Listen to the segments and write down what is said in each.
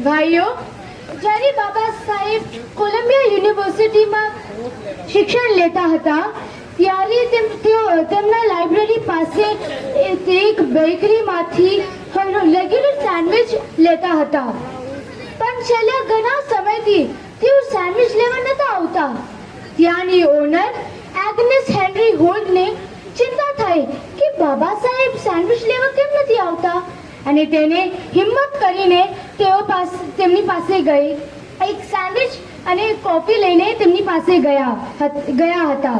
ભાઈઓ, જ્યારે બાબા સાહેબ કોલંબિયા યુનિવર્સિટીમાં શિક્ષણ લેતા હતા ત્યારે તેઓ તેમના લાઇબ્રેરી પાસે એક બેકરીમાંથી રેગ્યુલર સેન્ડવિચ લેતા હતા. પણ છેલ્લા ઘણા સમયથી તેઓ સેન્ડવિચ લેવા નતા આવતા. ત્યાંની ઓનર એગ્નેસ હેનરી હોલ્ટને ચિંતા થઈ કે બાબા સાહેબ સેન્ડવિચ લેવા કેમ નથી આવતા, અને તેને હિંમત કરીને તેમની પાસે ગઈ એક સેન્ડવિચ અને કોફી લઈને તેમની પાસે ગયા હતા.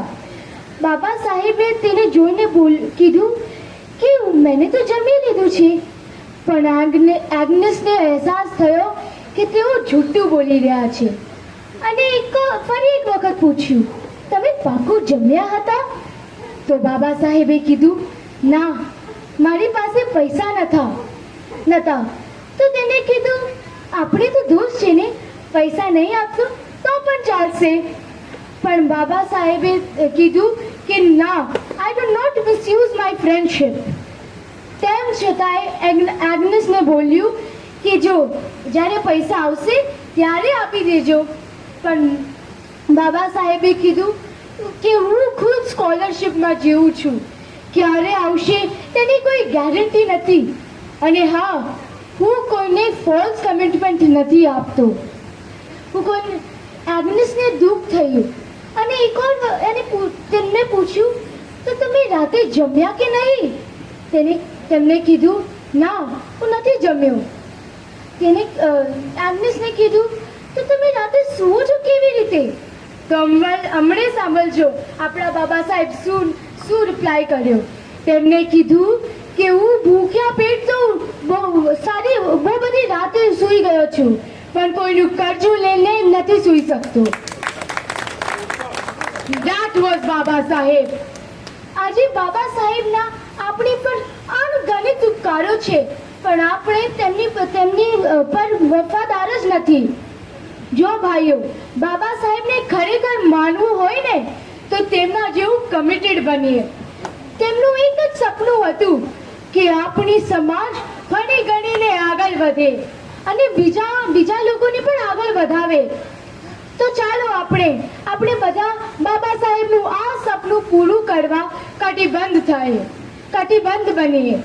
બાબા સાહેબે તેને જોઈને કીધું કે મેને તો જમી લીધું છે. પણ એગ્નેસને અહેસાસ થયો કે તેઓ જૂઠું બોલી રહ્યા છે અને ફરી એક વખત પૂછ્યું, તમે પાકું જમ્યા હતા? તો બાબા સાહેબે કીધું, ના, મારી પાસે પૈસા નતા. તો તેને કીધું, આપણે તો દોસ્ત છે ને, પૈસા નહીં આપશો તો પણ ચાલશે. પણ બાબા સાહેબે કીધું કે ના, I do not misuse my friendship. તેમ છતાંય એગ્નેસને બોલ્યું કે જો જ્યારે પૈસા આવશે ત્યારે આપી દેજો. પણ બાબા સાહેબે કીધું કે હું ખુદ સ્કોલરશિપમાં જીવું છું, ક્યારે આવશે તેની કોઈ ગેરંટી નથી. અને હા, હું કોઈને ફોલ્સ કમિટમેન્ટ નથી આપતો. એગ્નેસને દુઃખ થયું અને એકવાર તેમને પૂછ્યું, તો તમે રાતે જમ્યા કે નહીં? તેમને કીધું, ના, હું નથી જમ્યો. એગ્નેસને કીધું, તો તમે રાતે સૂવો છો કેવી રીતે? તો હમણાં સાંભળજો આપણા બાબા સાહેબ શું રિપ્લાય કર્યો. તેમને કીધું કે હું ભૂખ્યા પેટ તો બહુ બધી રાતે સૂઈ ગયો છું, પણ કોઈનું કરજું લઈને નથી સૂઈ શકતો. That was Baba Saheb. આજે બાબા સાહેબના આપણી પર અણગણિત ઉપકારો છે, પણ આપણે તેમની પર વફાદાર જ નથી. જો ભાઈઓ, બાબા સાહેબને ખરેખર માનવું હોય ને તો તેમના જેવું કમિટેડ બનીએ. તેમનું એક જ સપનું હતું કે આપણી સમાજ ભણી ગણીને આગળ વધે અને બીજા લોકોને પણ આગળ વધાવે. તો ચાલો આપણે બધા બાબા સાહેબનું આ સપનું પૂરું કરવા કટિબદ્ધ બનીએ.